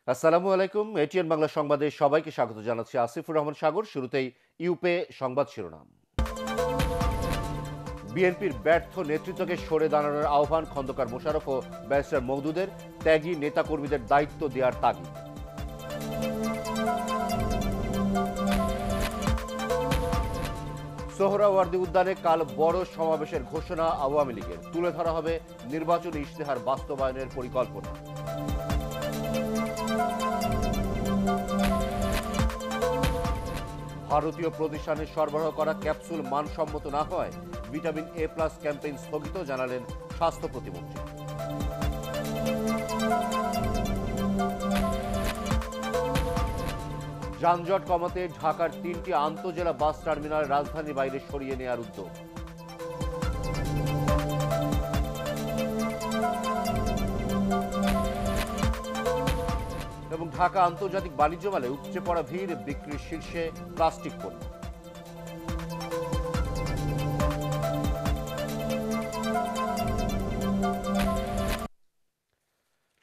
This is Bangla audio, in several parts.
আসসালামু আলাইকুম। এটিএন বাংলা সংবাদে সবাইকে স্বাগত জানাচ্ছি আসিফুর রহমান সাগর। শুরুতেই ইউপে সংবাদ শিরোনাম। বিএনপির ব্যর্থ নেতৃত্বকে সরে দাঁড়ানোর আহ্বান খন্দকার মোশাররফ ও ব্যারিস্টার মওদুদের। ত্যাগী নেতাকর্মীদের দায়িত্ব দেওয়ার তাগিদ। সোহরাওয়ার্দী উদ্যানে কাল বড় সমাবেশের ঘোষণা আওয়ামী লীগের। তুলে ধরা হবে নির্বাচনী ইশতেহার বাস্তবায়নের পরিকল্পনা। ভারতীয় প্রতিষ্ঠানে সরবরাহ করা ক্যাপসুল মানসম্মত না হয় ভিটামিন এ প্লাস ক্যাম্পেইন স্থগিত, জানালেন স্বাস্থ্য প্রতিমন্ত্রী। যানজট কমাতে ঢাকার 3টি আন্তজেলা বাস টার্মিনাল রাজধানীর বাইরে সরিয়ে নেওয়ার উদ্যোগ। এবং ঢাকা আন্তর্জাতিক বাণিজ্য মেলায় উপচে পড়া ভিড়, বিক্রির শীর্ষে প্লাস্টিক পণ্য।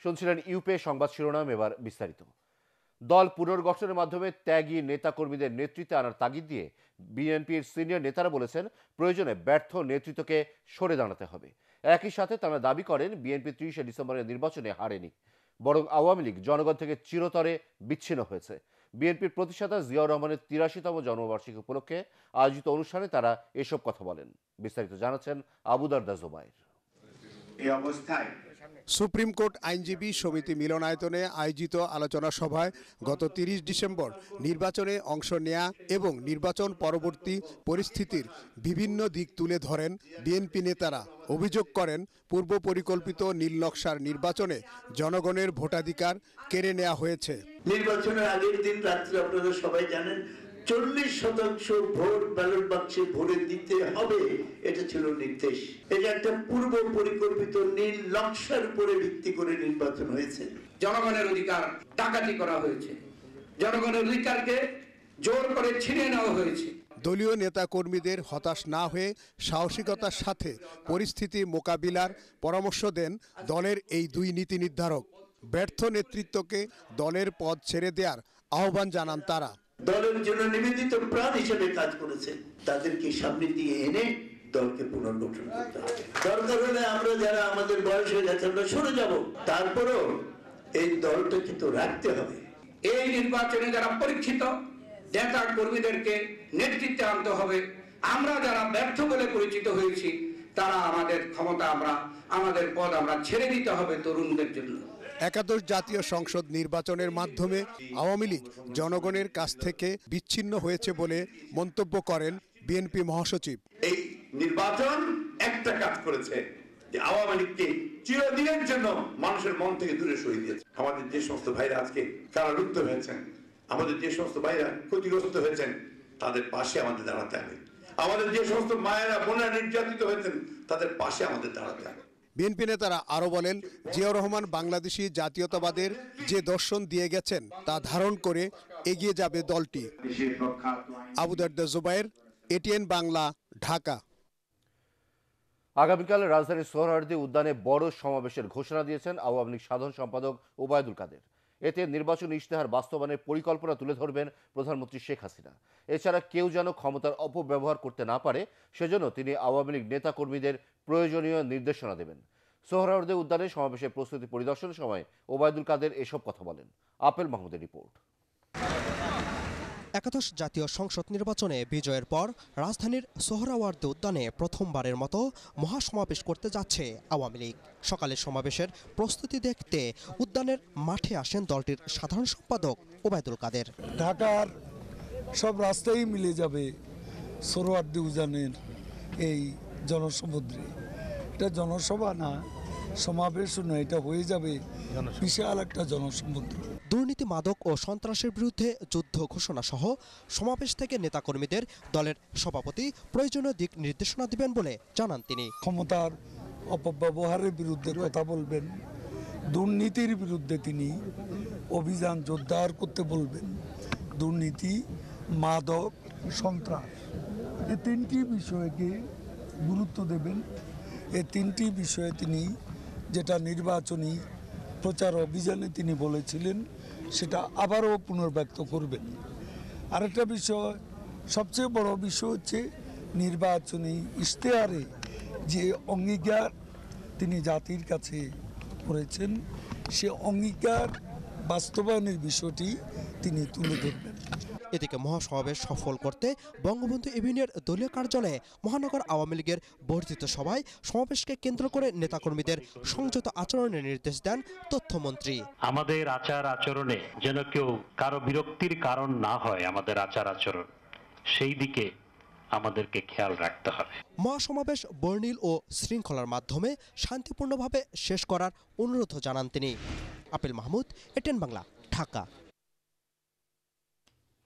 শুনছিলেন ইউপে সংবাদ শিরোনাম, এবার বিস্তারিত। দল পুনর্গঠনের মাধ্যমে ত্যাগী নেতাকর্মীদের নেতৃত্বে আনার তাগিদ দিয়ে বিএনপির সিনিয়র নেতারা বলেছেন, প্রয়োজনে ব্যর্থ নেতৃত্বকে সরে দাঁড়াতে হবে। একই সাথে তারা দাবি করেন, বিএনপি 30শে ডিসেম্বরের নির্বাচনে হারেনি, বরং আওয়ামী লীগ জনগণ থেকে চিরতরে বিচ্ছিন্ন হয়েছে। বিএনপির প্রতিষ্ঠাতা জিয়াউর রহমানের 83তম জন্মবার্ষিকী উপলক্ষে আয়োজিত অনুষ্ঠানে তারা এসব কথা বলেন। বিস্তারিত জানাচ্ছেন আবু দারদা জোবায়ের। এই অবস্থায় সুপ্রিম কোর্ট আইনজীবী সমিতি মিলনায়তনে আয়োজিত আলোচনা সভায় গত 30 ডিসেম্বর নির্বাচনে অংশ নেয়া এবং নির্বাচন পরবর্তী পরিস্থিতির বিভিন্ন দিক তুলে ধরেন বিএনপি নেতারা। অভিযোগ করেন, পূর্ব পরিকল্পিত নীল নকশার নির্বাচনে জনগণের ভোটাধিকার কেড়ে নেওয়া হয়েছে। নির্বাচনের আগের দিন রাত্রে আপনারা সবাই জানেন 40% ভোট ব্যালট বাক্সে ভরে দিতে হবে, এটা ছিল নির্দেশ। এটা একটা পূর্ব পরিকল্পিত নীল নকশার উপরে ভিত্তি করে নির্বাচন হয়েছে। জনগণের অধিকার ডাকাতি করা হয়েছে, জনগণের অধিকারকে জোর করে ছিনিয়ে নেওয়া হয়েছে। দলীয় নেতাকর্মীদের হতাশ না হয়ে সাহসিকতার সাথে পরিস্থিতি মোকাবিলার পরামর্শ দেন দলের এই দুই নীতি নির্ধারক। ব্যর্থ নেতৃত্বকে দলের পদ ছেড়ে দেওয়ার আহ্বান জানান তারা। দলের জন্য নিবেদিত প্রাণ হিসেবে কাজ করেছে, তাদেরকে সামনে দিয়ে এনে দলকে পুনর্গঠন করতে হবে। দরকার হলে আমরা যারা আমাদের বয়স হয়ে গেছে আমরা সরে যাব, তারপরেও এই দলটা কিন্তু রাখতে হবে। এই নির্বাচনে যারা পরীক্ষিত নেতা কর্মীদেরকে নেতৃত্বে আনতে হবে। আমরা যারা ব্যর্থ বলে পরিচিত হয়েছি, তারা আমাদের ক্ষমতা, আমাদের পদ আমরা ছেড়ে দিতে হবে তরুণদের জন্য। একাদশ জাতীয় সংসদ নির্বাচনের মাধ্যমে আওয়ামী লীগ জনগণের কাছ থেকে বিচ্ছিন্ন হয়েছে বলে মন্তব্য করেন বিএনপি মহাসচিব। এই নির্বাচন একটা কাজ করেছে, যে আওয়ামী লীগকে চিরদিনের জন্য মানুষের মন থেকে দূরে সরিয়ে দিয়েছে। আমাদের যে সমস্ত ভাইরা আজকে কারারুদ্ধ হয়েছেন, আমাদের যে সমস্ত ভাইরা ক্ষতিগ্রস্ত হয়েছেন, তাদের পাশে আমাদের দাঁড়াতে হবে। আমাদের যে সমস্ত মায়েরা বোনেরা নির্যাতিত হয়েছেন, তাদের পাশে আমাদের দাঁড়াতে হবে। বিএনপি নেতারা আরো বলেন, জিয়াউর রহমান বাংলাদেশি জাতীয়তাবাদের যে দর্শন দিয়ে গেছেন তা ধারণ করে এগিয়ে যাবে দলটি। আবু দারদা জোবায়ের, এটিএন বাংলা, ঢাকা। আগামীকাল রাজধানীর সোহরাওয়ার্দী উদ্যানে বড় সমাবেশের ঘোষণা দিয়েছেন আওয়ামী লীগ সাধারণ সম্পাদক ওবায়দুল কাদের। এতে নির্বাচনী ইশতেহার বাস্তবায়নের পরিকল্পনা তুলে ধরবেন প্রধানমন্ত্রী শেখ হাসিনা। এছাড়া কেউ যেন ক্ষমতার অপব্যবহার করতে না পারে, সেজন্য তিনি আওয়ামী লীগ নেতাকর্মীদের প্রয়োজনীয় নির্দেশনা দেবেন। সোহরাওয়ার্দী উদ্যানে সমাবেশের প্রস্তুতি পরিদর্শনের সময় ওবায়দুল কাদের এসব কথা বলেন। আপেল মাহমুদের রিপোর্ট। একাদশ জাতীয় সংসদ নির্বাচনে বিজয়ের পর রাজধানীর সোহরাওয়ার্দী উদ্যানে প্রথমবারের মতো মহাসমাবেশ করতে যাচ্ছে আওয়ামী লীগ। সকালের সমাবেশের প্রস্তুতি দেখতে উদ্যানের মাঠে আসেন দলটির সাধারণ সম্পাদক ওবায়দুল কাদের। ঢাকার সব রাস্তাই মিলে যাবে সোহরাওয়ার্দী উদ্যানের এই জনসমুদ্রে। এটা জনসভা না, সমাবেশও নয়, এটা হয়ে যাবে বিশাল একটা জনসমুদ্র। দুর্নীতি, মাদক ও সন্ত্রাসের বিরুদ্ধে যুদ্ধ ঘোষণা সহ সমাবেশ থেকে নেতাকর্মীদের দলের সভাপতি প্রয়োজনীয় দিক নির্দেশনা দিবেন বলে জানান তিনি। ক্ষমতার অপব্যবহারের বিরুদ্ধে কথা বলবেন, দুর্নীতির বিরুদ্ধে তিনি অভিযান জোরদার করতে বলবেন। দুর্নীতি, মাদক, সন্ত্রাস, এই তিনটি বিষয়কে গুরুত্ব দেবেন। এই তিনটি বিষয়ে তিনি যেটা নির্বাচনী প্রচার অভিযানে তিনি বলেছিলেন, সেটা আবারও পুনর্ব্যক্ত করবেন। আরেকটা বিষয়, সবচেয়ে বড় বিষয় হচ্ছে নির্বাচনী ইশতেহারে যে অঙ্গীকার তিনি জাতির কাছে করেছেন, সে অঙ্গীকার বাস্তবায়নের বিষয়টি তিনি তুলে ধরবেন। এদিকে মহাসমাবেশ সফল করতে বঙ্গবন্ধু এভিনিউর দলীয় কার্যালয়ে মহানগর আওয়ামী লীগের বর্ধিত সভায় সমাবেশকে কেন্দ্র করে নেতাকর্মীদের সংযত আচরণের নির্দেশ দেন তথ্যমন্ত্রী। আমাদের আচার আচরণে যেন কেউ কারো বিরক্তির কারণ না হয়, আমাদের আচার আচরণ সেই দিকে আমাদেরকে খেয়াল রাখতে হবে। মহাসমাবেশ বর্ণিল ও শৃঙ্খলার মাধ্যমে শান্তিপূর্ণভাবে শেষ করার অনুরোধ জানান তিনি। আপিল মাহমুদ, এটিএন বাংলা, ঢাকা।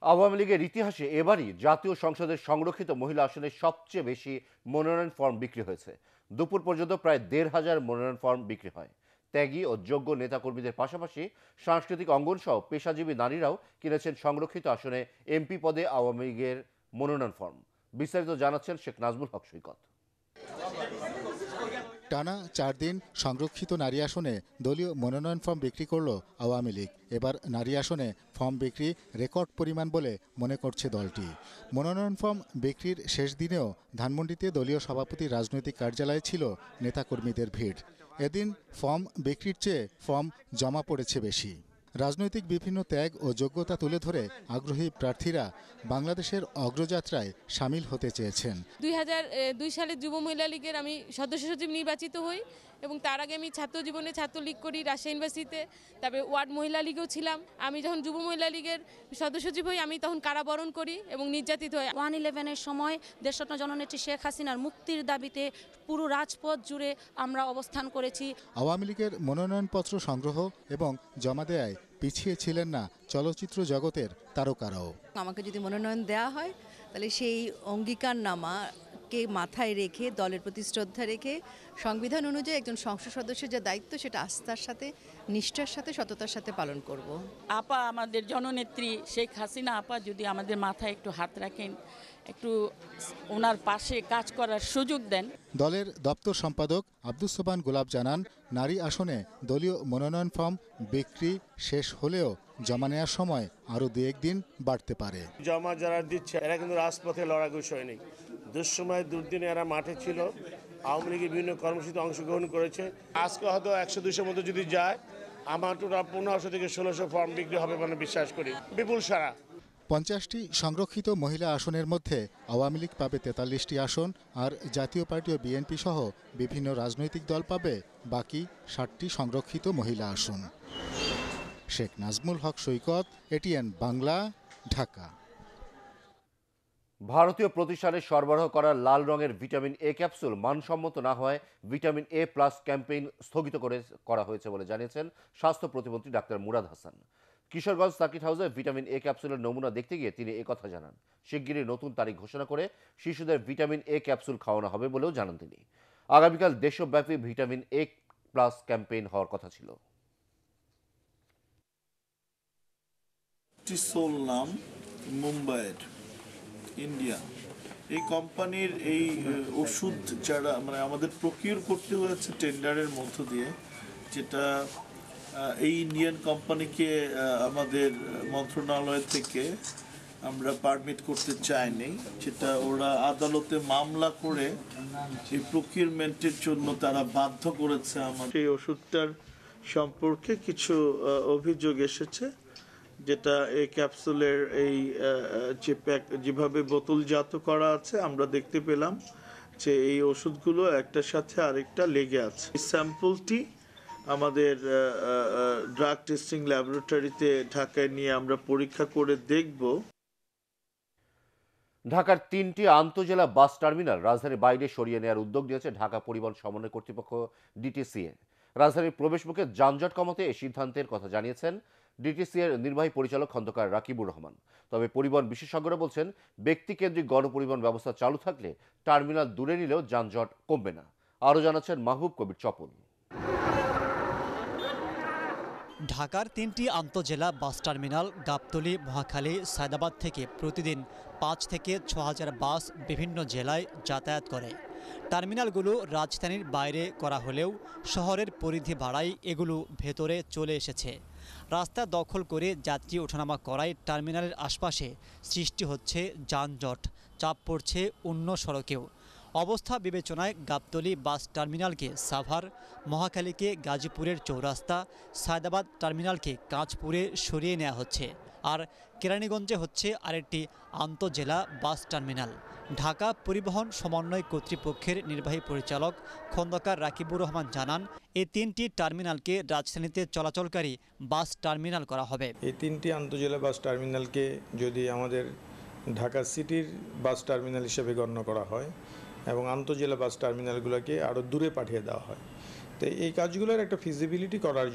আওয়ামী লীগের ইতিহাসে এবারই জাতীয় সংসদের সংরক্ষিত মহিলা আসনে সবচেয়ে বেশি মনোনয়ন ফর্ম বিক্রি হয়েছে। দুপুর পর্যন্ত প্রায় ১,৫০০ মনোনয়ন ফর্ম বিক্রি হয়। ত্যাগী ও যোগ্য নেতাকর্মীদের পাশাপাশি সাংস্কৃতিক অঙ্গন সহ পেশাজীবী নারীরাও কিনেছেন সংরক্ষিত আসনে এমপি পদে আওয়ামী লীগের মনোনয়ন ফর্ম। বিস্তারিত জানাচ্ছেন শেখ নাজমুল হক সৈকত। টানা 4 দিন সংরক্ষিত নারী আসনে দলীয় মনোনয়ন ফর্ম বিক্রি করল আওয়ামী লীগ। এবার নারী আসনে ফর্ম বিক্রি রেকর্ড পরিমাণ বলে মনে করছে দলটি। মনোনয়ন ফর্ম বিক্রির শেষ দিনেও ধানমন্ডিতে দলীয় সভাপতির রাজনৈতিক কার্যালয়ে ছিল নেতাকর্মীদের ভিড়। এদিন ফর্ম বিক্রির চেয়ে ফর্ম জমা পড়েছে বেশি। রাজনৈতিক বিভিন্ন ত্যাগ ও যোগ্যতা তুলে ধরে আগ্রহী প্রার্থীরা বাংলাদেশের অগ্রযাত্রায় সামিল হতে চেয়েছেন। 2002 সালে যুব মহিলা লীগের আমি সদস্য সচিব নির্বাচিত হই এবং তার আগে আমি ছাত্র জীবনে ছাত্রলীগ করি রাজশাহী ইউনিভার্সিটিতে, তারপরে ওয়ার্ড মহিলা লীগেও ছিলাম। আমি যখন যুব মহিলা লীগের সদস্য সচিব হই আমি তখন কারাবরণ করি এবং নির্যাতিত হই। 1/11-এর সময় দেশরত্ন জননেত্রী শেখ হাসিনার মুক্তির দাবিতে পুরো রাজপথ জুড়ে আমরা অবস্থান করেছি। আওয়ামী লীগের মনোনয়নপত্র সংগ্রহ এবং জমা দেয়ায় পিছিয়ে ছিলেন না চলচ্চিত্র জগতের তারকারাও। আমাকে যদি মনোনয়ন দেওয়া হয় তাহলে সেই অঙ্গীকারনামাকে মাথায় রেখে, দলের প্রতি শ্রদ্ধা রেখে, সংবিধান অনুযায়ী একজন সংসদ সদস্যের যে দায়িত্ব সেটা আস্থার সাথে, নিষ্ঠার সাথে, সততার সাথে পালন করব। আপা, আমাদের জননেত্রী শেখ হাসিনা আপা যদি আমাদের মাথায় একটু হাত রাখেন, একটু ওনার পাশে কাজ করার সুযোগ দেন। দলের দপ্তর সম্পাদক আব্দুস সোবহান গোলাপ জানান, নারী আসনে দলীয় মনোনয়ন ফর্ম বিক্রি শেষ হলেও জমা নেওয়ার সময় আরও 2-1 দিন বাড়তে পারে। জমা যারা দিচ্ছে এরা কিন্তু রাজপথে লড়ার বিষয় নেই। দুঃসময় দুর্দিনে এরা মাঠে ছিল, আওয়ামী লীগের বিভিন্ন কর্মসূচিতে অংশগ্রহণ করেছে। আজকে হয়তো 100-200 মতো যদি যায়, আমার টোটাল 1500 থেকে 1600 ফর্ম বিক্রি হবে বলে বিশ্বাস করি, বিপুল সারা। 50টি সংরক্ষিত মহিলা আসনের মধ্যে আওয়ামী লীগ পাবে 43টি আসন, আর জাতীয় পার্টি ও বিএনপি সহ বিভিন্ন রাজনৈতিক দল পাবে বাকি 60টি সংরক্ষিত মহিলা আসন। শেখ নাজমুল হক সৈকত, এটিএন বাংলা, ঢাকা। ভারতীয় প্রতিষ্ঠানে সরবরাহ করা লাল রঙের ভিটামিন এ ক্যাপসুল মানসম্মত না হয় ভিটামিন এ প্লাস ক্যাম্পেইন স্থগিত করা হয়েছে বলে জানিয়েছেন স্বাস্থ্য প্রতিমন্ত্রী ডাক্তার মুরাদ হাসান। কিশোরগঞ্জ সার্কিট হাউসে ভিটামিন এ ক্যাপসুলের নমুনা দেখতে গিয়ে তিনি একথা জানান। শিগগিরই নতুন তারিখ ঘোষণা করে শিশুদের ভিটামিন এ ক্যাপসুল খাওয়ানো হবে বলেও জানান তিনি। আগামীকাল দেশব্যাপী ভিটামিন এ প্লাস ক্যাম্পেইন হওয়ার কথা ছিল। টিসোল নাম, মুম্বাইয়ের, ইন্ডিয়া। এই কোম্পানির এই ওষুধ যারা মানে আমাদের প্রকিউর করতে হয়েছে টেন্ডারের মধ্য দিয়ে, যেটা এই ইন্ডিয়ান কোম্পানিকে আমাদের মন্ত্রণালয় থেকে আমরা পারমিট করতে চাইনি, যেটা ওরা আদালতে মামলা করে এই প্রকিউরমেন্টের জন্য তারা বাধ্য করেছে। আমার সেই ওষুধটার সম্পর্কে কিছু অভিযোগ এসেছে, যেটা এই ক্যাপসুলের এই যেভাবে বোতলজাত করা আছে আমরা দেখতে পেলাম যে এই ওষুধগুলো একটার সাথে আরেকটা লেগে আছে। এই স্যাম্পলটি আমাদের ড্রাগ টেস্টিং ল্যাবরেটরিতে ঢাকায় নিয়ে আমরা পরীক্ষা করে দেখব। ঢাকার 3টি আন্তজেলা বাস টার্মিনাল রাজধানীর বাইরে সরিয়ে নেওয়ার উদ্যোগ নিয়েছে ঢাকা পরিবহন সমন্বয় কর্তৃপক্ষ ডিটিসিএ। রাজধানীর প্রবেশমুখে যানজট কমাতে এই সিদ্ধান্তের কথা জানিয়েছেন ডিটিসিএর নির্বাহী পরিচালক খন্দকার রাকিবুর রহমান। তবে পরিবহন বিশেষজ্ঞরা বলছেন, ব্যক্তিকেন্দ্রিক গণপরিবহন ব্যবস্থা চালু থাকলে টার্মিনাল দূরে নিলেও যানজট কমবে না। আরও জানাচ্ছেন মাহবুব কবির চপল। ঢাকার 3টি আন্তজেলা বাস টার্মিনাল গাবতলী, মহাখালী, সায়দাবাদ থেকে প্রতিদিন 5 থেকে 6000 বাস বিভিন্ন জেলায় যাতায়াত করে। টার্মিনালগুলো রাজধানীর বাইরে করা হলেও শহরের পরিধি বাড়ায় এগুলো ভেতরে চলে এসেছে। রাস্তা দখল করে যাত্রী ওঠানামা করায় টার্মিনালের আশপাশে সৃষ্টি হচ্ছে যানজট, চাপ পড়ছে অন্য সড়কেও। অবস্থা বিবেচনায় গাবতলী বাস টার্মিনালকে সাভার, মহাখালীকে গাজীপুরের চৌরাস্তা, সায়দাবাদ টার্মিনালকে কাঁচপুরে সরিয়ে নেওয়া হচ্ছে। আর কেরানীগঞ্জে হচ্ছে আরেকটি আন্তঃজেলা বাস টার্মিনাল। ঢাকা পরিবহন সমন্বয় কর্তৃপক্ষের নির্বাহী পরিচালক খন্দকার রাকিবুর রহমান জানান, এই 3টি টার্মিনালকে রাজধানীতে চলাচলকারী বাস টার্মিনাল করা হবে। এই 3টি আন্তঃজেলা বাস টার্মিনালকে যদি আমাদের ঢাকা সিটির বাস টার্মিনাল হিসেবে গণ্য করা হয় এবং আন্তঃজেলা বাস টার্মিনালগুলোকে আরও দূরে পাঠিয়ে দেওয়া হয়, তো এই কাজগুলোর একটা ফিজিবিলিটি করার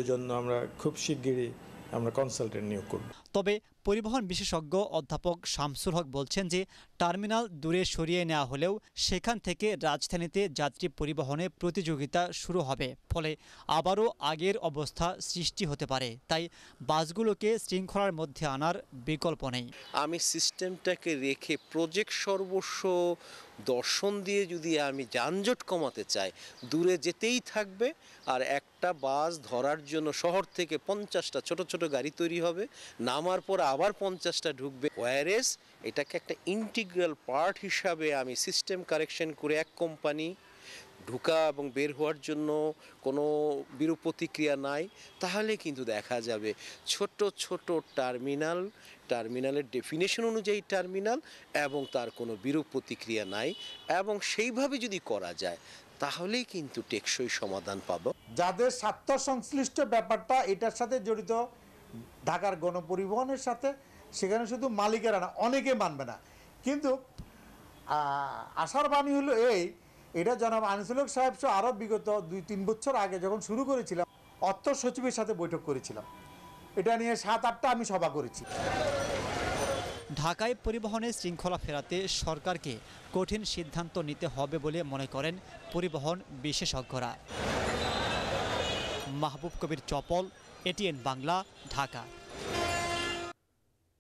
জন্য আমরা খুব শিগগিরই আমরা কনসালটেন্ট নিয়োগ করব। তবে পরিবহন বিশেষজ্ঞ অধ্যাপক শামসুল হক বলছেন যে টার্মিনাল দূরে সরিয়ে নেওয়া হলেও সেখান থেকে রাজধানীতে যাত্রী পরিবহনে প্রতিযোগিতা শুরু হবে, ফলে আবারও আগের অবস্থা সৃষ্টি হতে পারে। তাই বাসগুলোকে শৃঙ্খলার মধ্যে আনার বিকল্প নেই। আমি সিস্টেমটাকে রেখে প্রজেক্ট সর্বস্ব দর্শন দিয়ে যদি আমি যানজট কমাতে চাই, দূরে যেতেই থাকবে আর একটা বাস ধরার জন্য শহর থেকে 50টা ছোট ছোট গাড়ি তৈরি হবে, নামার পর আবার 50টা ঢুকবে। ওয়ারেস এটাকে একটা ইন্টিগ্রাল পার্ট হিসাবে আমি সিস্টেম কারেকশন করে এক কোম্পানি ঢুকা এবং বের হওয়ার জন্য কোনো বিরূপ প্রতিক্রিয়া নাই, তাহলে কিন্তু দেখা যাবে ছোট ছোট টার্মিনালের ডেফিনেশন অনুযায়ী টার্মিনাল এবং তার কোনো বিরূপ প্রতিক্রিয়া নাই, এবং সেইভাবে যদি করা যায় তাহলেই কিন্তু টেকসই সমাধান পাবো। যাদের স্বার্থ সংশ্লিষ্ট ব্যাপারটা এটার সাথে জড়িত, ঢাকার গণপরিবহনের সাথে, সেখানে শুধু মালিকেরা না, অনেকে মানবে না। কিন্তু আশার বাণী হলো এটা জনাব আনিসুল হক সাহেব সহ আরও বিগত 2-3 বছর আগে যখন শুরু করেছিলাম, অর্থ সচিবের সাথে বৈঠক করেছিলাম, এটা নিয়ে 7-8টা আমি সভা করেছি। ঢাকায় পরিবহনে শৃঙ্খলা ফেরাতে সরকারকে কঠিন সিদ্ধান্ত নিতে হবে বলে মনে করেন পরিবহন বিশেষজ্ঞরা। মাহবুব কবির চপল, এটিএন বাংলা, ঢাকা।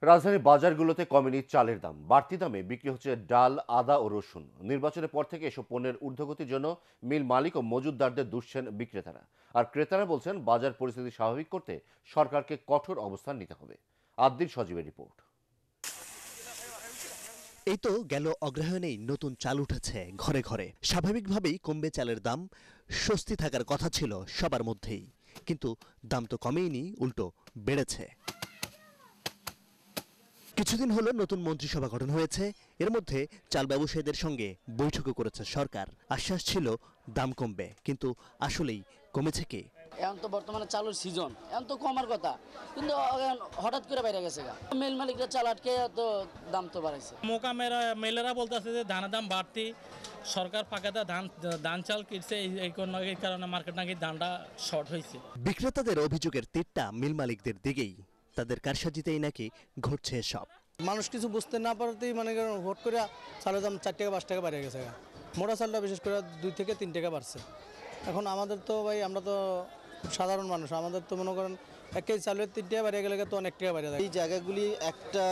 রাজধানীর বাজারগুলোতে কমেনি চালের দাম, বাড়তি দামে বিক্রি হচ্ছে ডাল, আদা ও রসুন। নির্বাচনের পর থেকে এসব পণ্যের ঊর্ধ্বগতির জন্য মিল মালিক ও মজুতদারদের দুষছেন বিক্রেতারা। আর ক্রেতারা বলছেন বাজার পরিস্থিতি স্বাভাবিক করতে সরকারকে কঠোর অবস্থান নিতে হবে। আদ্দিন সজীবের রিপোর্ট। এই তো গেল অগ্রহায়ণেই নতুন চাল উঠেছে ঘরে ঘরে। স্বাভাবিকভাবেই কমবে চালের দাম, স্বস্তি থাকার কথা ছিল সবার মধ্যেই, কিন্তু দাম তো কমেইনি, উল্টো বেড়েছে। কিছুদিন হলো নতুন মন্ত্রিসভা গঠন হয়েছে, এর মধ্যে চাল ব্যবসায়ীদের সঙ্গে বৈঠকও করেছে সরকার। আশ্বাস ছিল দাম কমবে, কিন্তু আসলেই কমেছে কি? এখন তো বর্তমানে চালের সিজন, এখন তো কমার কথা, কিন্তু হঠাৎ করে বাইরে গেছে। মেল মালিকরা চাল আটকে তো দাম তো বাড়াইছে। মোকামেরা মেলেরা বলতেছে যে ধানের দাম বাড়তি, সরকার পাকাতে ধান চাল কিনছে, এই কারণে মার্কেট নাকি ধানটা শর্ট হয়েছে। বিক্রেতাদের অভিযোগের তীরটা মিল মালিকদের দিকেই, তাদের কারসাজিতেই নাকি ঘটছে সব। মানুষ কিছু বুঝতে না পারতেই মানে ভোট করে চালের দাম 4 টাকা 5 টাকা বেড়ে গেছে। মোটা চালটা বিশেষ করে 2 থেকে 3 টাকা বাড়ছে। এখন আমাদের তো ভাই, আমরা তো সাধারণ মানুষ, আমাদের তো মনে করেন 1 কেজি চালের 3 টাকা বেড়ে গেলে তো অনেক টাকা বেড়ে যায়। এই জায়গাগুলি একটা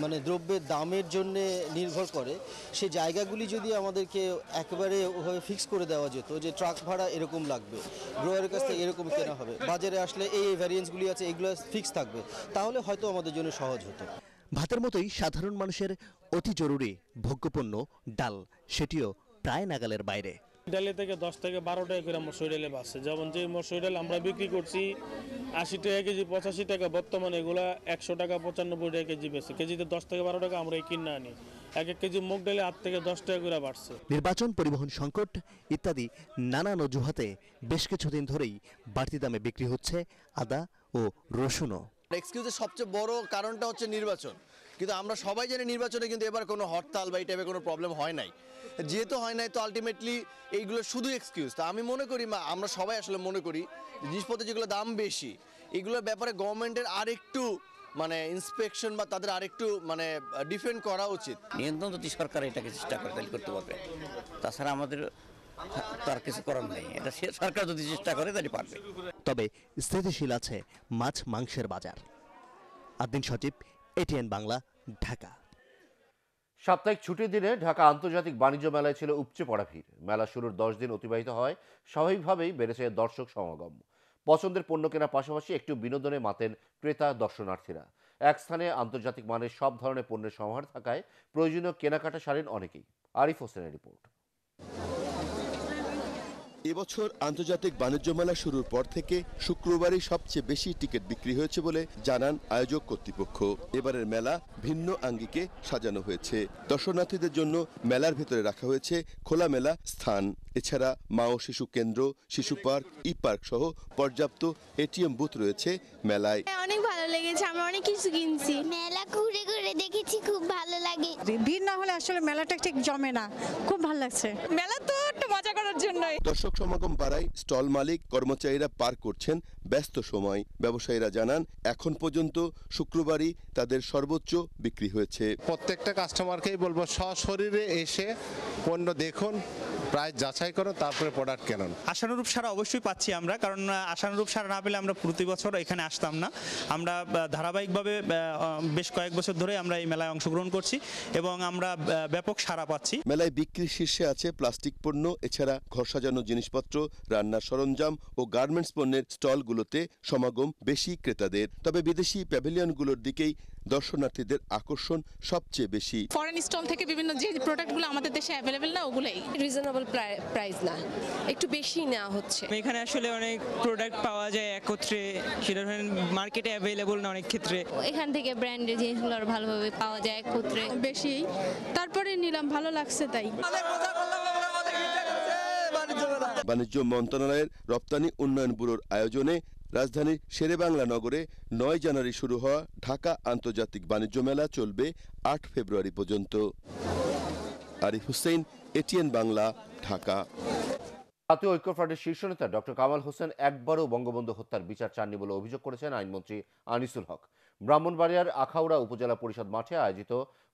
মানে দ্রব্যের দামের জন্য নির্ভর করে, সেই জায়গাগুলি যদি আমাদেরকে একেবারে ওভাবে ফিক্স করে দেওয়া যেত যে ট্রাক ভাড়া এরকম লাগবে, গ্রোয়ারের কাছ থেকে এরকম কেনা হবে, বাজারে আসলে এই ভ্যারিয়েন্সগুলি আছে, এগুলো ফিক্স থাকবে, তাহলে হয়তো আমাদের জন্য সহজ হতো। ভাতের মতোই সাধারণ মানুষের অতি জরুরি ভোগ্যপণ্য ডাল, সেটিও প্রায় নাগালের বাইরে। ডালে থেকে 10 থেকে 12 টাকা করে মসুর ডালে বাড়ছে। যেমন যে মসুর ডাল আমরা বিক্রি করছি 80 টাকা কেজি, 85 টাকা, বর্তমানে এগুলা 100 টাকা 95 টাকা কেজি বেশি। কেজিতে 10 থেকে 12 টাকা আমরা কিনে আনি। 1 কেজি মুগ ডালে 8 থেকে 10 টাকা করে বাড়ছে। নির্বাচন, পরিবহন সংকট ইত্যাদি নানান অজুহাতে বেশ কিছুদিন ধরেই বাড়তি দামে বিক্রি হচ্ছে আদা ও রসুনও। এক্সকিউজের সবচেয়ে বড় কারণটা হচ্ছে নির্বাচন, কিন্তু আমরা সবাই জানি নির্বাচনে কিন্তু এবার কোনো হরতাল বা এই টাইপের কোনো প্রবলেম হয় নাই। যেহেতু হয় নাই, তো আলটিমেটলি এইগুলো শুধু এক্সকিউজ। তা আমি মনে করি, আমরা সবাই আসলে মনে করি জিনিসপত্রের যেগুলো দাম বেশি, এগুলোর ব্যাপারে গভর্নমেন্টের আরেকটু মানে ইন্সপেকশন বা তাদের আরেকটু মানে ডিফেন্ড করা উচিত। নিয়ন্ত্রণ যদি সরকার এটাকে চেষ্টা করে তাহলে করতে পারবে, তাছাড়া আমাদের তার কিছু করার নেই। এটা সরকার যদি চেষ্টা করে তাহলে পারবে। তবে স্থিতিশীল আছে মাছ মাংসের বাজার। আদ্দিন সচিব, এটিএন বাংলা, ঢাকা। সাপ্তাহিক ছুটির দিনে ঢাকা আন্তর্জাতিক বাণিজ্য মেলায় ছিল উপচে পড়া ভিড়। মেলা শুরুর 10 দিন অতিবাহিত হয়, স্বাভাবিকভাবেই বেড়েছে দর্শক সমাগম। পছন্দের পণ্য কেনার পাশাপাশি একটু বিনোদনে মাতেন ক্রেতা দর্শনার্থীরা। এক স্থানে আন্তর্জাতিক মানের সব ধরনের পণ্যের সমাহার থাকায় প্রয়োজনীয় কেনাকাটা সারেন অনেকেই। আরিফ হোসেনের রিপোর্ট। এবছর আন্তর্জাতিক বাণিজ্য মেলা শুরুর পর থেকে শুক্রবারই সবচেয়ে বেশি টিকিট বিক্রি হয়েছে বলে জানান আয়োজক কর্তৃপক্ষ। এবারের মেলা ভিন্ন আঙ্গিকে সাজানো হয়েছে। দর্শনার্থীদের জন্য মেলার ভেতরে রাখা হয়েছে খোলামেলা স্থান। এছাড়া মা ও শিশু কেন্দ্র, শিশু পার্ক, ই পার্ক সহ পর্যাপ্ত এটিএম বুথ রয়েছে মেলায়। অনেক ভালো লেগেছে, আমরা অনেক কিছু কিনছি। মেলা ঘুরে ঘুরে দেখেছি, খুব ভালো লাগে। ভিড় না হলে আসলে মেলাটা ঠিক জমে না, খুব ভালো লাগছে। মেলা তো একটু মজা করার জন্যই। দর্শক সমাগম বাড়ায় স্টল মালিক কর্মচারীরা পার করছেন ব্যস্ত সময়। ব্যবসায়ীরা জানান এখন পর্যন্ত শুক্রবারই তাদের সর্বোচ্চ বিক্রি হয়েছে। প্রত্যেকটা কাস্টমারকেই বলবো সশরীরে এসে পণ্য দেখুন, প্রাইস যাচাই করুন, তারপরে প্রোডাক্ট কেনুন। আশানুরূপ সাড়া অবশ্যই পাচ্ছি আমরা, কারণ আশানুরূপ সাড়া না পেলে আমরা প্রতি বছর এখানে আসতাম না। আমরা ধারাবাহিকভাবে বেশ কয়েক বছর ধরে আমরা এই মেলায় অংশগ্রহণ করছি এবং আমরা ব্যাপক সাড়া পাচ্ছি। মেলায় বিক্রির শীর্ষে আছে প্লাস্টিক পণ্য, এছাড়া ঘর সাজানো জিনিসপত্র, রান্নার সরঞ্জাম ও গার্মেন্টস পণ্যের স্টলগুলোতে সমাগম বেশি ক্রেতাদের। তবে বিদেশি প্যাভিলিয়নগুলোর দিকেই দর্শনার্থীদের আকর্ষণ সবচেয়ে বেশি। ফরেন স্টল থেকে বিভিন্ন যে প্রোডাক্টগুলো আমাদের দেশে অ্যাভেলেবেল না, ওগুলাই রিজনেবল প্রাইস না, একটু বেশি নেওয়া হচ্ছে। এখানে আসলে অনেক প্রোডাক্ট পাওয়া যায় একত্রে, সেটা মার্কেটে অ্যাভেলেবল না অনেক ক্ষেত্রে। এখান থেকে ব্র্যান্ডের জিনিসগুলো ভালোভাবে পাওয়া যায় একত্রে বেশি, তারপরে নিলাম, ভালো লাগছে তাই। বাণিজ্য মন্ত্রণালয়ের রপ্তানি উন্নয়ন ব্যুরোর আয়োজনে রাজধানীর শেরেবাংলা নগরে 9 জানুয়ারি শুরু হওয়া ঢাকা আন্তর্জাতিক বাণিজ্য মেলা চলবে 8 ফেব্রুয়ারি পর্যন্ত। আরিফ হোসেন, এটিএন বাংলা, ঢাকা। জাতীয় ঐক্যফ্রন্টের শীর্ষ নেতা ডক্টর কামাল হোসেন একবারও বঙ্গবন্ধু হত্যার বিচার চাননি বলে অভিযোগ করেছেন আইনমন্ত্রী আনিসুল হক। ব্রাহ্মণবাড়িয়ার আখাউড়া উপজেলা পরিষদ মাঠে আয়োজিত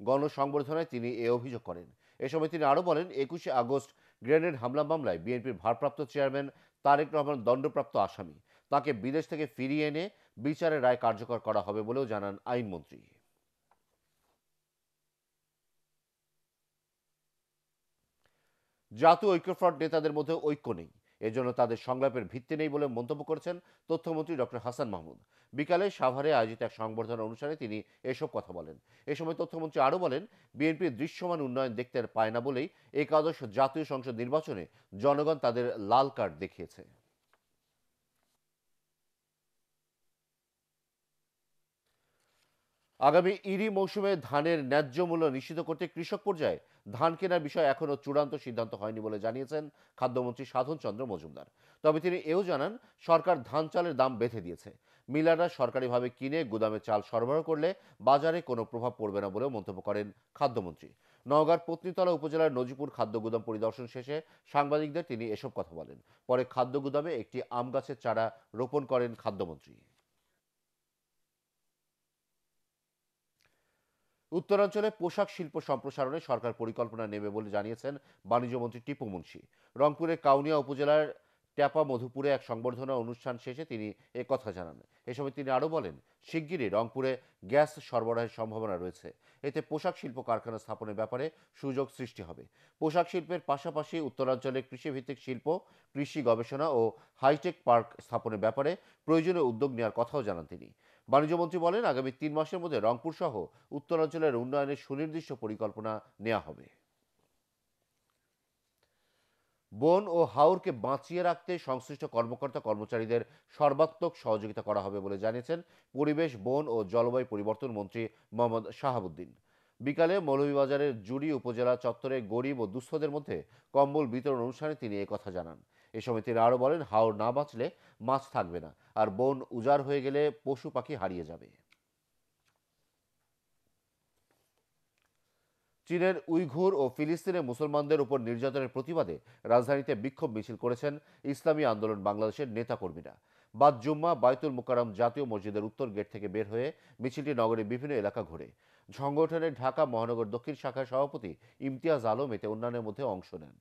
গণসংবর্ধনায় তিনি এ অভিযোগ করেন। এ সময় তিনি আরও বলেন, 21শে আগস্ট গ্রেনেড হামলা মামলায় বিএনপির ভারপ্রাপ্ত চেয়ারম্যান তারেক রহমান দণ্ডপ্রাপ্ত আসামি। তাকে বিদেশ থেকে ফিরিয়ে এনে বিচারের রায় কার্যকর করা হবে বলেও জানান আইনমন্ত্রী। জাতীয় ঐক্যফ্রন্ট নেতাদের মধ্যে ঐক্য নেই, এজন্য তাদের সংলাপের ভিত্তি নেই বলে মন্তব্য করেছেন তথ্যমন্ত্রী ডক্টর হাসান মাহমুদ। বিকালে সাভারে আয়োজিত এক সংবর্ধনা অনুষ্ঠানে তিনি এসব কথা বলেন। এ সময় তথ্যমন্ত্রী আরও বলেন, বিএনপির দৃশ্যমান উন্নয়ন দেখতে পায় না বলেই একাদশ জাতীয় সংসদ নির্বাচনে জনগণ তাদের লাল কার্ড দেখিয়েছে। আগামী ইরি মৌসুমে ধানের ন্যায্য মূল্য নিশ্চিত করতে কৃষক পর্যায়ে ধান কেনার বিষয়ে এখনও চূড়ান্ত সিদ্ধান্ত হয়নি বলে জানিয়েছেন খাদ্যমন্ত্রী সাধন চন্দ্র মজুমদার। তবে তিনি এও জানান, সরকার ধান চালের দাম বেঁধে দিয়েছে। মিলাররা সরকারিভাবে কিনে গুদামে চাল সরবরাহ করলে বাজারে কোনো প্রভাব পড়বে না বলেও মন্তব্য করেন খাদ্যমন্ত্রী। নওগাঁর পত্নীতলা উপজেলার নজিপুর খাদ্য গুদাম পরিদর্শন শেষে সাংবাদিকদের তিনি এসব কথা বলেন। পরে খাদ্য গুদামে একটি আম গাছের চারা রোপণ করেন খাদ্যমন্ত্রী। উত্তরাঞ্চলে পোশাক শিল্প সম্প্রসারণে সরকার পরিকল্পনা নেবে বলে জানিয়েছেন বাণিজ্যমন্ত্রী টিপু মুন্সি। রংপুরের কাউনিয়া উপজেলার ট্যাপা মধুপুরে এক সংবর্ধনা অনুষ্ঠান শেষে তিনি একথা জানান। এ সময় তিনি আরও বলেন, শিগগিরই রংপুরে গ্যাস সরবরাহের সম্ভাবনা রয়েছে। এতে পোশাক শিল্প কারখানা স্থাপনের ব্যাপারে সুযোগ সৃষ্টি হবে। পোশাক শিল্পের পাশাপাশি উত্তরাঞ্চলে কৃষিভিত্তিক শিল্প, কৃষি গবেষণা ও হাইটেক পার্ক স্থাপনের ব্যাপারে প্রয়োজনীয় উদ্যোগ নেওয়ার কথাও জানান তিনি। বাণিজ্যমন্ত্রী বলেন, আগামী 3 মাসের মধ্যে রংপুর সহ উত্তরাঞ্চলের উন্নয়নের সুনির্দিষ্ট পরিকল্পনা নেওয়া হবে। বন ও হাওরকে বাঁচিয়ে রাখতে সংশ্লিষ্ট কর্মকর্তা কর্মচারীদের সর্বাত্মক সহযোগিতা করা হবে বলে জানিয়েছেন পরিবেশ, বন ও জলবায়ু পরিবর্তন মন্ত্রী মোহাম্মদ শাহাবুদ্দিন। বিকালে মৌলভীবাজারের জুড়ি উপজেলা চত্বরে গরিব ও দুস্থদের মধ্যে কম্বল বিতরণ অনুষ্ঠানে তিনি একথা জানান। এ সময় তিনি আরও বলেন, হাওর না বাঁচলে মাছ থাকবে না, আর বন উজাড় হয়ে গেলে পশু পাখি হারিয়ে যাবে। চীনের উইঘুর ও ফিলিস্তিনের মুসলমানদের উপর নির্যাতনের প্রতিবাদে রাজধানীতে বিক্ষোভ মিছিল করেছেন ইসলামী আন্দোলন বাংলাদেশের নেতাকর্মীরা। বাদ জুম্মা বায়তুল মুকাররম জাতীয় মসজিদের উত্তর গেট থেকে বের হয়ে মিছিলটি নগরের বিভিন্ন এলাকা ঘুরে। সংগঠনের ঢাকা মহানগর দক্ষিণ শাখার সভাপতি ইমতিয়াজ আলম এতে অন্যান্যের মধ্যে অংশ নেন।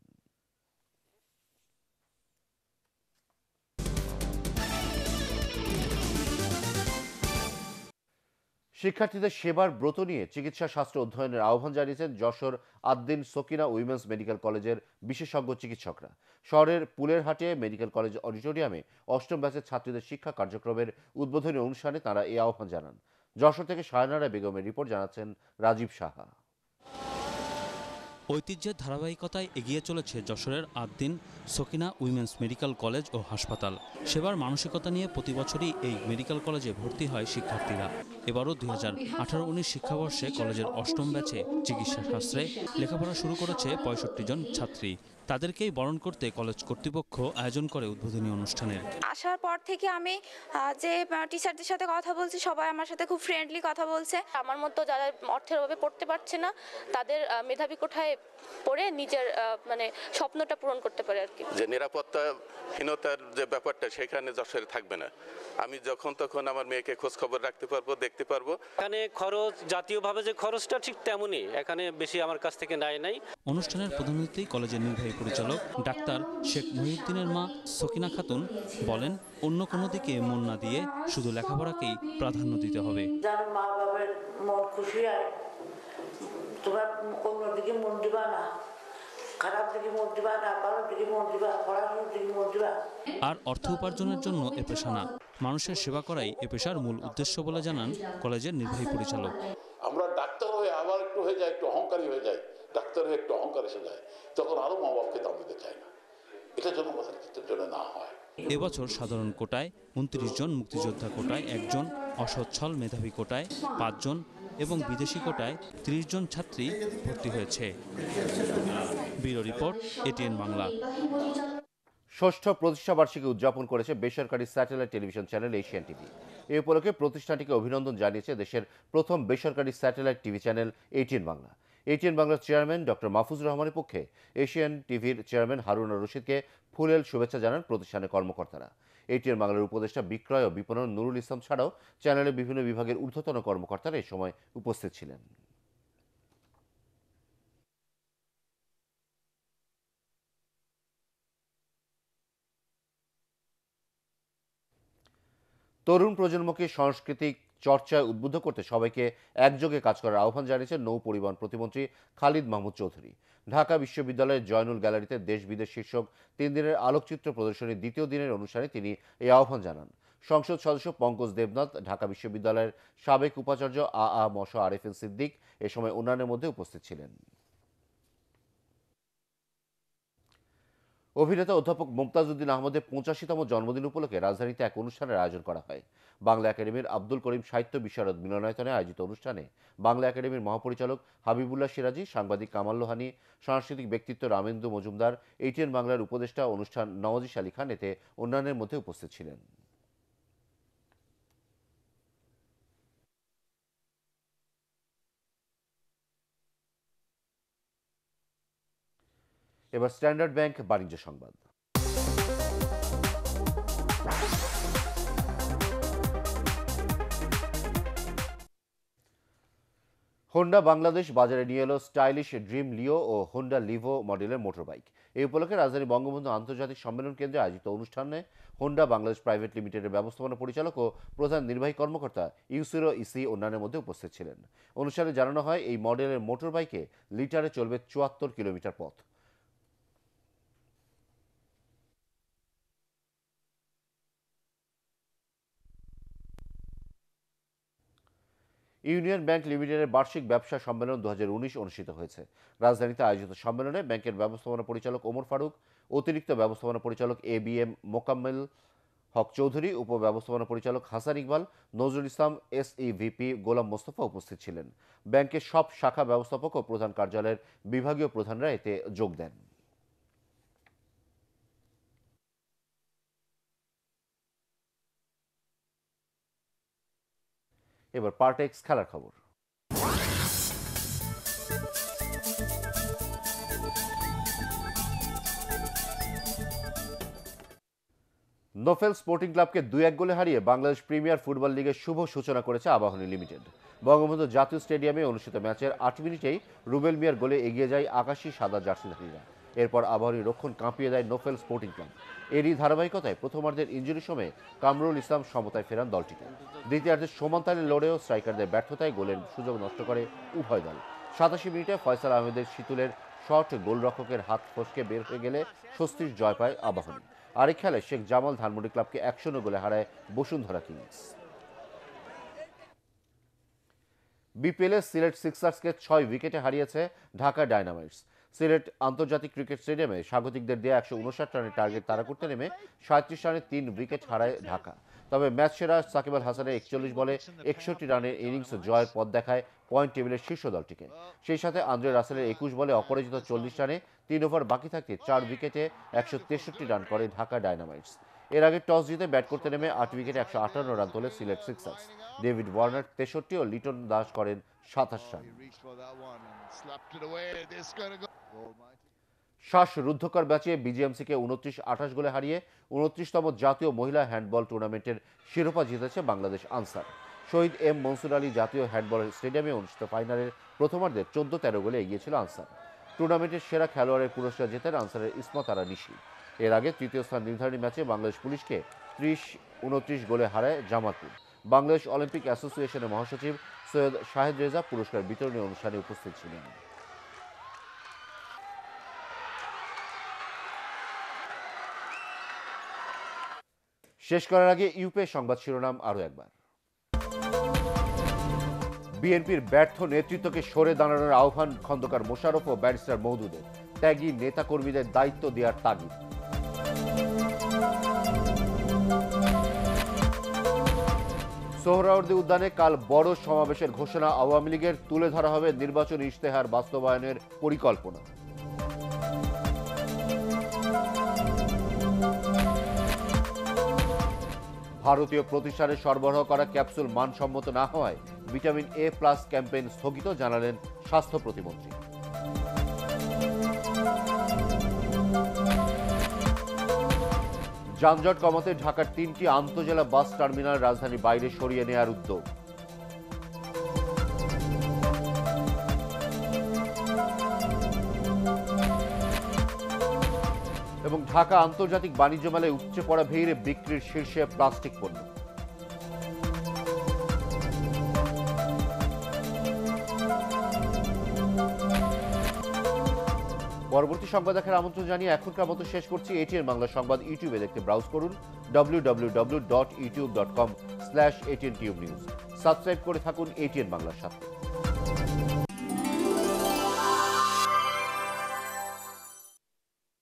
শিক্ষার্থীদের সেবার ব্রত নিয়ে চিকিৎসা শাস্ত্র অধ্যয়নের আহ্বান জানিয়েছেন যশোর আদ্দিন সকিনা উইমেন্স মেডিকেল কলেজের বিশেষজ্ঞ চিকিৎসকরা। শহরের পুলেরহাটে মেডিকেল কলেজ অডিটোরিয়ামে অষ্টম ব্যাচের ছাত্রীদের শিক্ষা কার্যক্রমের উদ্বোধনী অনুষ্ঠানে তারা এই আহ্বান জানান। যশোর থেকে শায়নারা বেগমের রিপোর্ট, জানাচ্ছেন রাজীব সাহা। ঐতিহ্যের ধারাবাহিকতায় এগিয়ে চলেছে যশোরের Addin Sakina women's medical college ও হাসপাতাল। সেবার মানসিকতা নিয়ে প্রতি বছরই এই মেডিকেল কলেজে ভর্তি হয় শিক্ষার্থীরা। এবারও 2018-19 শিক্ষাবর্ষে কলেজের অষ্টম ব্যাচে চিকিৎসা শাস্ত্রে লেখাপড়া শুরু করেছে 65 জন ছাত্রী। তাদেরকেই বরণ করতে কলেজ কর্তৃপক্ষ আয়োজন করে উদ্বোধনী অনুষ্ঠানের। আসার পর থেকে আমি যে টিচারদের সাথে কথা বলছি, সবাই আমার সাথে খুব ফ্রেন্ডলি কথা বলছে। আমার মতো যারা অর্থের অভাবে পড়তে পারছে না, তাদের মেধাবী কোঠায় পড়ে নিজের স্বপ্নটা পূরণ করতে পারে আর কি। যে নিরাপত্তাহীনতার যে ব্যাপারটা সেখানে যশোরে থাকবে না। আমি যখন তখন আমার মেয়েকে খোঁজ খবর রাখতে পারবো, দেখতে পারবো। এখানে খরচ জাতীয়ভাবে যে খরচটা ঠিক তেমনই, এখানে বেশি আমার কাছ থেকে নাই। অনুষ্ঠানের প্রধান অতিথি কলেজের নির্বাহী পরিচালক ডাক্তার শেখ মহিউদ্দিনের মা সকিনা খাতুন বলেন, অন্য কোনো দিকে মন না দিয়ে শুধু লেখাপড়াকেই প্রাধান্য দিতে হবে। যার মা বাবার মন খুশি হয়, তোমরা অন্যদিকে মন দিবা না, খারাপ দিকে মন দিবা না, ভালো দিকে মন দিবা, পড়াশোনার দিকে মন দিবা। আর অর্থ উপার্জনের জন্য এ পেশা না, মানুষের সেবা করাই এ পেশার মূল উদ্দেশ্য বলে জানান কলেজের নির্বাহী পরিচালক। আমরা ডাক্তার হয়ে আবার একটু হয়ে যায়, একটু অহংকারী হয়ে যায়, ডাক্তার হয়ে একটু অহংকার এসে যায়, তখন আরো মা বাবাকে দাম দিতে চায় না। এটা যেন আমাদের ক্ষেত্রে জন্য না হয়। এবছর সাধারণ কোটায় 29 জন, মুক্তিযোদ্ধা কোটায় 1 জন, অসচ্ছল মেধাবী কোটায় 5 জন এবং বিদেশি কোটায় 30 জন ছাত্রী ভর্তি হয়েছে। Bureau report, ATN Bangla. ষষ্ঠ প্রতিষ্ঠাবার্ষিকী উদযাপন করেছে বেসরকারি satellite television channel Asian TV. এই উপলক্ষে প্রতিষ্ঠানটিকে অভিনন্দন জানিয়েছে দেশের প্রথম বেসরকারি satellite TV channel ATN Bangla. ATN বাংলার চেয়ারম্যান ডক্টর মাহফুজুর রহমানের পক্ষে এশিয়ান টিভির চেয়ারম্যান হারুন রশিদকে ফুলেল শুভেচ্ছা জানান প্রতিষ্ঠানের কর্মকর্তারা। এটিএন বাংলার উপদেষ্টা বিক্রয় ও বিপণন নুরুল ইসলাম ছাড়াও চ্যানেলের বিভিন্ন বিভাগের ঊর্ধ্বতন কর্মকর্তারা এই সময় উপস্থিত ছিলেন। তরুণ প্রজন্মকে সাংস্কৃতিক চর্চায় উদ্বুদ্ধ করতে সবাইকে একযোগে কাজ করার আহ্বান জানিয়েছেন নৌ পরিবহন প্রতিমন্ত্রী খালিদ মাহমুদ চৌধুরী। ঢাকা বিশ্ববিদ্যালয়ের জয়নুল গ্যালারিতে দেশ বিদেশ শীর্ষক 3 দিনের আলোকচিত্র প্রদর্শনীর দ্বিতীয় দিনের অনুষ্ঠানে তিনি এই আহ্বান জানান। সংসদ সদস্য পঙ্কজ দেবনাথ, ঢাকা বিশ্ববিদ্যালয়ের সাবেক উপাচার্য মশ আরেফিন সিদ্দিক এ সময় অন্যান্যের মধ্যে উপস্থিত ছিলেন। অভিনেতা অধ্যাপক মুমতাজ উদ্দিন আহমদের 85তম জন্মদিন উপলক্ষে রাজধানীতে এক অনুষ্ঠানের আয়োজন করা হয়। বাংলা একাডেমির আব্দুল করিম সাহিত্য বিশারদ মিলনায়তনে আয়োজিত অনুষ্ঠানে বাংলা একাডেমির মহাপরিচালক হাবিবুল্লাহ সিরাজি, সাংবাদিক কামাল লোহানী, সাংস্কৃতিক ব্যক্তিত্ব রামেন্দু মজুমদার, এটিএন বাংলার উপদেষ্টা অনুষ্ঠান নওয়াজিশ আলী খান এতে অন্যান্যের মধ্যে উপস্থিত ছিলেন। এবার স্ট্যান্ডার্ড ব্যাংক বাণিজ্য সংবাদ। হোন্ডা বাংলাদেশ বাজারে নিয়ে এলো স্টাইলিশ ড্রিম লিও ও হোন্ডা লিভো মডেলের মোটরবাইক। এই উপলক্ষে রাজধানী বঙ্গবন্ধু আন্তর্জাতিক সম্মেলন কেন্দ্রে আয়োজিত অনুষ্ঠানে হোন্ডা বাংলাদেশ প্রাইভেট লিমিটেডের ব্যবস্থাপনা পরিচালক ও প্রধান নির্বাহী কর্মকর্তা ইউসিরো ইসি অন্যান্যের মধ্যে উপস্থিত ছিলেন। অনুষ্ঠানে জানানো হয়, এই মডেলের মোটরবাইকে লিটারে চলবে 74 কিলোমিটার পথ। ইউনিয়ন ব্যাংক লিমিটেডের বার্ষিক ব্যবসা সম্মেলন 2019 অনুষ্ঠিত হয়েছে। রাজধানীতে আয়োজিত সম্মেলনে ব্যাংকের ব্যবস্থাপনা পরিচালক ওমর ফারুক, অতিরিক্ত ব্যবস্থাপনা পরিচালক ABM মোকাম্মেল হক চৌধুরী, উপব্যবস্থাপনা পরিচালক হাসান ইকবাল, নজরুল ইসলাম, SEVP গোলাম মোস্তফা উপস্থিত ছিলেন। ব্যাংকের সব শাখা ব্যবস্থাপক ও প্রধান কার্যালয়ের বিভাগীয় প্রধানরা এতে যোগ দেন। এবার পার্টেক্স খেলার খবর। নোফেল স্পোর্টিং ক্লাবকে 2-1 গোলে হারিয়ে বাংলাদেশ প্রিমিয়ার ফুটবল লিগের শুভ সূচনা করেছে আবাহনী লিমিটেড। বঙ্গবন্ধু জাতীয় স্টেডিয়ামে অনুষ্ঠিত ম্যাচের 8 মিনিটেই রুবেল মিয়ার গোলে এগিয়ে যায় আকাশী সাদা জার্সিধারীরা। এরপর আবাহনী রক্ষণ কাঁপিয়ে দেয় নোফেল স্পোর্টিং ক্লাব। এরই ধারাবাহিকতায় প্রথমার্ধের ইনজুরি সময়ে কামরুল ইসলাম সমতায় ফেরান দলটিকে। দ্বিতীয়ার্ধের সমানতালে লড়েও স্ট্রাইকারদের ব্যর্থতায় গোলের সুযোগ নষ্ট করে উভয় দল। 87 মিনিটে ফয়সাল আহমেদের শীতুলের শট গোলরক্ষকের হাত ফসকে বের হয়ে গেলে স্বস্তির জয় পায় আবাহনী। আরেক খেলায় শেখ জামাল ধানমন্ডি ক্লাবকে 1-0 গোলে হারায় বসুন্ধরা কিংস। বিপিএলে সিলেট সিক্সার্সকে 6 উইকেটে হারিয়েছে ঢাকা ডায়নামাইটস। সিলেট আন্তর্জাতিক ক্রিকেট স্টেডিয়ামে স্বাগতিকদের দেয়া 159 রানের টার্গেট তাড়া করতে নেমে 37 রানে 3 উইকেট হারায় ঢাকা। তবে ম্যাচ সেরা সাকিব আল হাসানের 41 বলে 61 রানের ইনিংস জয়ের পথ দেখায় পয়েন্ট টেবিলের শীর্ষ দলটিকে। সেই সাথে আন্দ্রে রাসেলের 21 বলে অপরাজিত 40 রানে 3 ওভার বাকি থাকতে 4 উইকেটে 163 রান করে ঢাকা ডায়নামাইটস। এর আগে টস জিতে ব্যাট করতে নেমে 8 উইকেটে 158 রান তোলে সিলেট সিক্সার্স। ডেভিড ওয়ার্নার 63 ও লিটন দাস করেন 27 রান। শ্বাসরুদ্ধকর ম্যাচে বিজিএমসিকে 29-28 গোলে হারিয়ে 29তম জাতীয় মহিলা হ্যান্ডবল টুর্নামেন্টের শিরোপা জিতেছে বাংলাদেশ আনসার। শহীদ এম মনসুর আলী জাতীয় হ্যান্ডবল স্টেডিয়ামে অনুষ্ঠিত ফাইনালের প্রথমার্ধে 14-13 গোলে এগিয়েছিল আনসার। টুর্নামেন্টের সেরা খেলোয়াড়ের পুরস্কার জেতেন আনসারের ইসমত আরা নিশি। এর আগে তৃতীয় স্থান নির্ধারণী ম্যাচে বাংলাদেশ পুলিশকে 30-29 গোলে হারায় জামালপুর। বাংলাদেশ অলিম্পিক অ্যাসোসিয়েশনের মহাসচিব সৈয়দ শাহেদ রেজা পুরস্কার বিতরণী অনুষ্ঠানে উপস্থিত ছিলেন। শেষ করার আগে ইউপে সংবাদ শিরোনাম আরও একবার। বিএনপির ব্যর্থ নেতৃত্বকে সরে দাঁড়ানোর আহ্বান খন্দকার মোশাররফ ও ব্যারিস্টার মওদুদের। ত্যাগী নেতাকর্মীদের দায়িত্ব দেওয়ার তাগিদ। সোহরাওয়ার্দী উদ্যানে কাল বড় সমাবেশের ঘোষণা আওয়ামী লীগের। তুলে ধরা হবে নির্বাচনী ইশতেহার বাস্তবায়নের পরিকল্পনা। ভারতীয় প্রতিষ্ঠানে সরবরাহ করা ক্যাপসুল মানসম্মত না হওয়ায় ভিটামিন এ প্লাস ক্যাম্পেইন স্থগিত, জানালেন স্বাস্থ্য প্রতিমন্ত্রী। যানজট কমাতে ঢাকার 3টি আন্তজেলা বাস টার্মিনাল রাজধানীর বাইরে সরিয়ে নেওয়ার উদ্যোগ। এবং ঢাকা আন্তর্জাতিক বাণিজ্য মেলায় উপচে পড়া ভিড়ে বিক্রির শীর্ষে প্লাস্টিক পণ্য। পরবর্তী সংবাদ দেখার আমন্ত্রণ জানিয়ে এখনকার মতো শেষ করছি। এটিএন বাংলা সংবাদ ইউটিউবে দেখতে ব্রাউজ করুন www.youtube.com/ATNTubeNews। সাবস্ক্রাইব করে থাকুন এটিএন বাংলার সাথে।